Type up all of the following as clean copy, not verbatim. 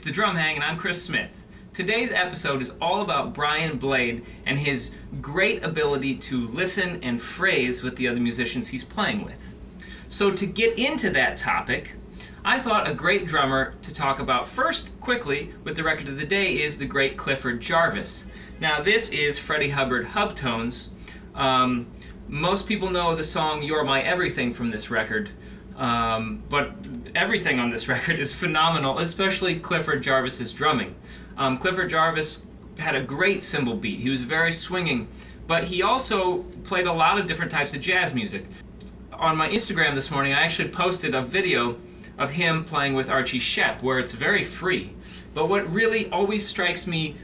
The Drum Hang, and I'm Chris Smith. Today's episode is all about Brian Blade and his great ability to listen and phrase with the other musicians he's playing with. So to get into that topic, I thought a great drummer to talk about first, quickly, with the record of the day is the great Clifford Jarvis. Now this is Freddie Hubbard hubtones. Most people know the song You're My Everything from this record, but everything on this record is phenomenal, especially Clifford Jarvis's drumming. Clifford Jarvis had a great cymbal beat. He was very swinging, but he also played a lot of different types of jazz music. On my Instagram this morning, I actually posted a video of him playing with Archie Shepp, where it's very free. But what really always strikes me,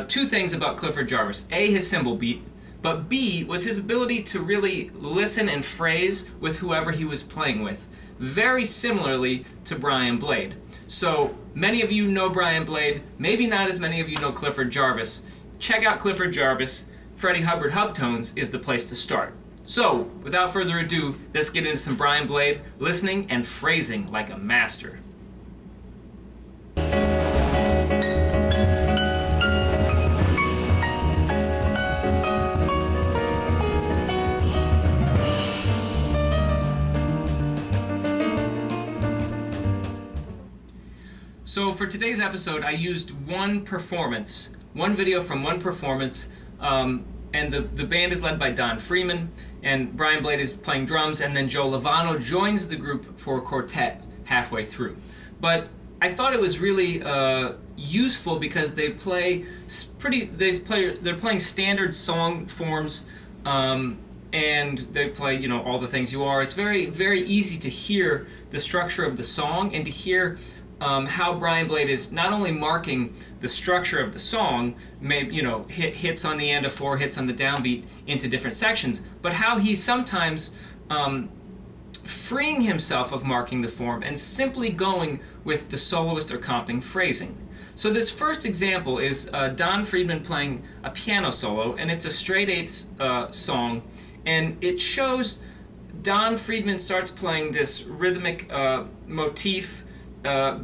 two things about Clifford Jarvis. A, his cymbal beat, but B, was his ability to really listen and phrase with whoever he was playing with. Very similarly to Brian Blade. So many of you know Brian Blade, maybe not as many of you know Clifford Jarvis. Check out Clifford Jarvis. Freddie Hubbard hubtones is the place to start. So, without further ado, let's get into some Brian Blade, listening and phrasing like a master. So for today's episode, I used one video from one performance, and the band is led by Don Freeman, and Brian Blade is playing drums, and then Joe Lovano joins the group for a quartet halfway through. But I thought it was really useful because they're playing standard song forms, and they play all the things you are. It's very, very easy to hear the structure of the song and to hear how Brian Blade is not only marking the structure of the song, maybe hits on the end of 4 hits on the downbeat into different sections, but how he's sometimes freeing himself of marking the form and simply going with the soloist or comping phrasing. So this first example is Don Freeman playing a piano solo, and it's a straight eighths song, and it shows Don Freeman starts playing this rhythmic motif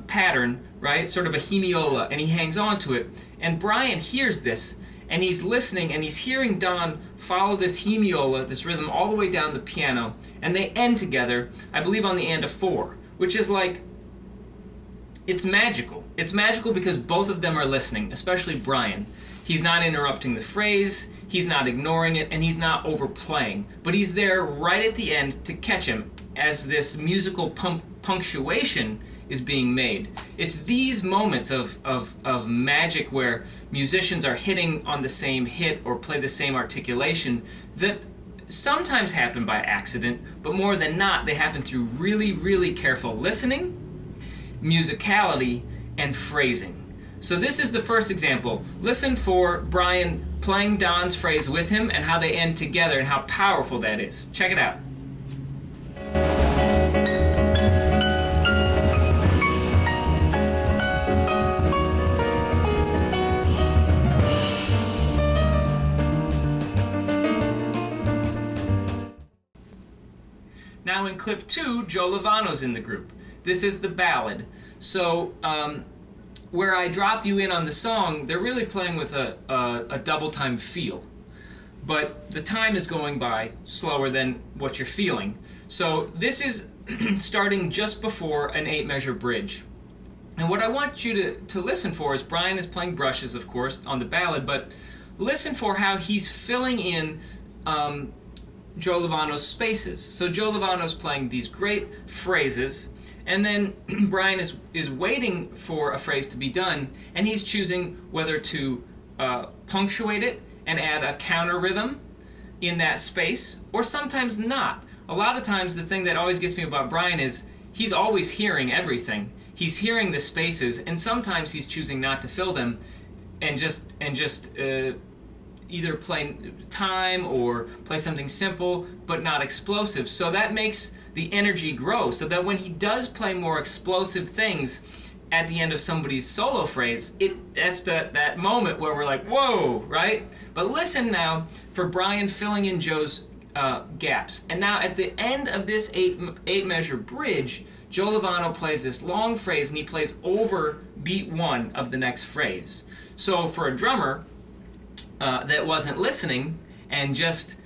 pattern, right? Sort of a hemiola, and he hangs on to it. And Brian hears this, and he's listening, and he's hearing Don follow this hemiola, this rhythm, all the way down the piano, and they end together, I believe, on the end of 4, which is like, it's magical. It's magical because both of them are listening, especially Brian. He's not interrupting the phrase, he's not ignoring it, and he's not overplaying, but he's there right at the end to catch him as this musical punctuation is being made. It's these moments of magic where musicians are hitting on the same hit or play the same articulation that sometimes happen by accident, but more than not, they happen through really, really careful listening, musicality, and phrasing. So this is the first example. Listen for Brian playing Don's phrase with him and how they end together and how powerful that is. Check it out. Now in clip 2, Joe Lovano's in the group. This is the ballad. So where I drop you in on the song, they're really playing with a double time feel. But the time is going by slower than what you're feeling. So this is starting just before an 8-measure bridge. And what I want you to listen for is Brian is playing brushes, of course, on the ballad, but listen for how he's filling in Joe Lovano's spaces. So Joe Lovano's playing these great phrases, and then Brian is waiting for a phrase to be done, and he's choosing whether to punctuate it and add a counter rhythm in that space, or sometimes not. A lot of times the thing that always gets me about Brian is he's always hearing everything. He's hearing the spaces, and sometimes he's choosing not to fill them and just either play time or play something simple but not explosive. So that makes the energy grow, so that when he does play more explosive things at the end of somebody's solo phrase, that's that moment where we're like, whoa, right? But listen now for Brian filling in Joe's gaps. And now at the end of this eight measure bridge, Joe Lovano plays this long phrase and he plays over beat 1 of the next phrase. So for a drummer that wasn't listening and just,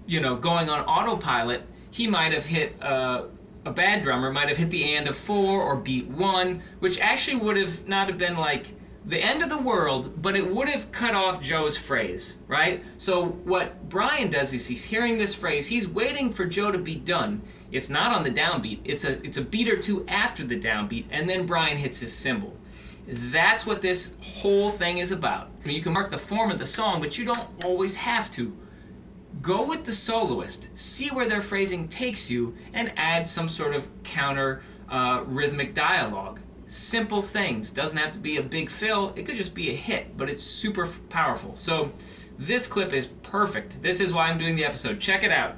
going on autopilot, he might have hit, a bad drummer might have hit the and of 4 or beat 1, which actually would have not have been like the end of the world, but it would have cut off Joe's phrase, right? So what Brian does is he's hearing this phrase, he's waiting for Joe to be done. It's not on the downbeat, it's a beat or two after the downbeat, and then Brian hits his cymbal. That's what this whole thing is about. I mean, you can mark the form of the song, but you don't always have to. Go with the soloist, see where their phrasing takes you, and add some sort of counter rhythmic dialogue. Simple things. Doesn't have to be a big fill. It could just be a hit, but it's super powerful. So this clip is perfect. This is why I'm doing the episode. Check it out.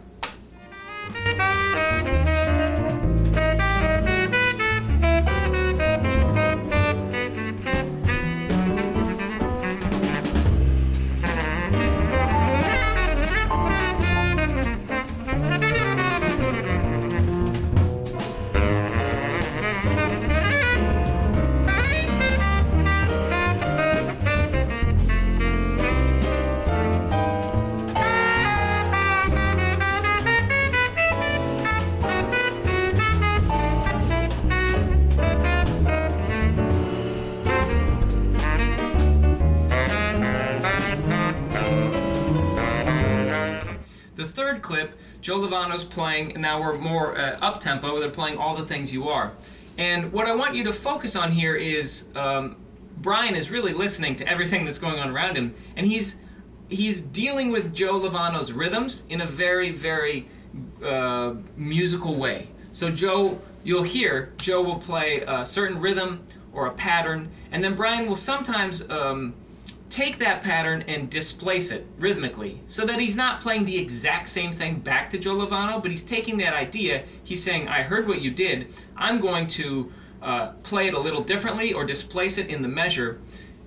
The third clip, Joe Lovano's playing, and now we're more up-tempo, they're playing All the Things You Are. And what I want you to focus on here is Brian is really listening to everything that's going on around him, and he's dealing with Joe Lovano's rhythms in a very, very musical way. So you'll hear Joe will play a certain rhythm or a pattern, and then Brian will sometimes take that pattern and displace it rhythmically so that he's not playing the exact same thing back to Joe Lovano, but he's taking that idea, he's saying, I heard what you did, I'm going to play it a little differently or displace it in the measure,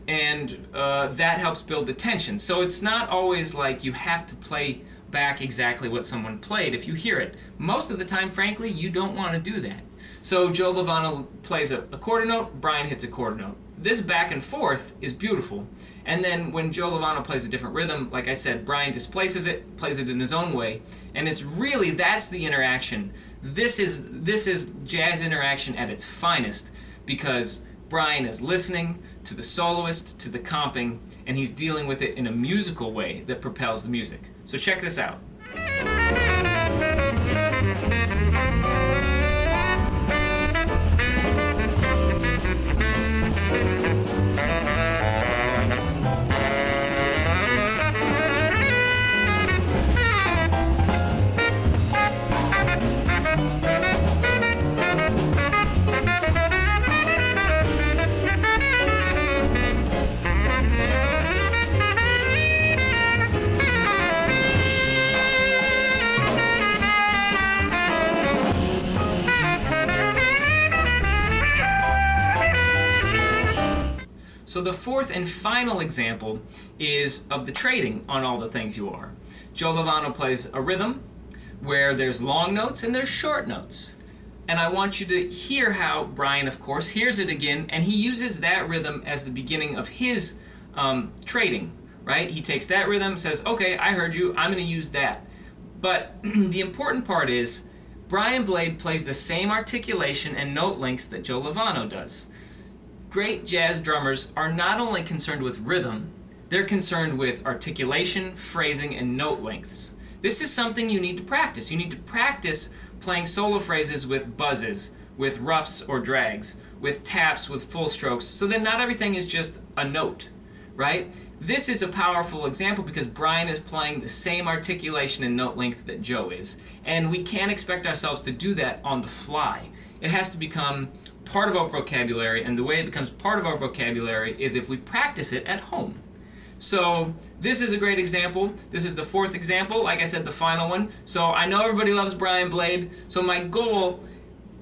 and that helps build the tension. So it's not always like you have to play back exactly what someone played if you hear it. Most of the time, frankly, you don't want to do that. So Joe Lovano plays a quarter note, Brian hits a quarter note. This back and forth is beautiful. And then when Joe Lovano plays a different rhythm, like I said, Brian displaces it, plays it in his own way, and it's really, that's the interaction. This is jazz interaction at its finest, because Brian is listening to the soloist, to the comping, and he's dealing with it in a musical way that propels the music. So check this out. So the fourth and final example is of the trading on All the Things You Are. Joe Lovano plays a rhythm where there's long notes and there's short notes. And I want you to hear how Brian, of course, hears it again, and he uses that rhythm as the beginning of his trading, right? He takes that rhythm, says, okay, I heard you, I'm going to use that. But the important part is Brian Blade plays the same articulation and note lengths that Joe Lovano does. Great jazz drummers are not only concerned with rhythm, they're concerned with articulation, phrasing, and note lengths. This is something you need to practice. You need to practice playing solo phrases with buzzes, with roughs or drags, with taps, with full strokes, so that not everything is just a note, right? This is a powerful example because Brian is playing the same articulation and note length that Joe is. And we can't expect ourselves to do that on the fly. It has to become part of our vocabulary, and the way it becomes part of our vocabulary is if we practice it at home. So this is a great example. This is the fourth example, like I said, the final one. So I know everybody loves Brian Blade, so my goal,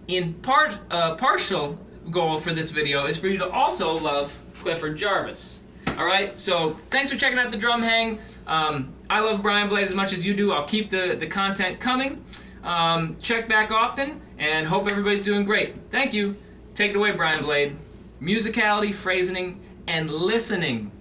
in partial goal for this video, is for you to also love Clifford Jarvis. Alright, so thanks for checking out the Drum Hang. I love Brian Blade as much as you do. I'll keep the content coming. Check back often, and hope everybody's doing great. Thank you. Take it away, Brian Blade. Musicality, phrasing, and listening.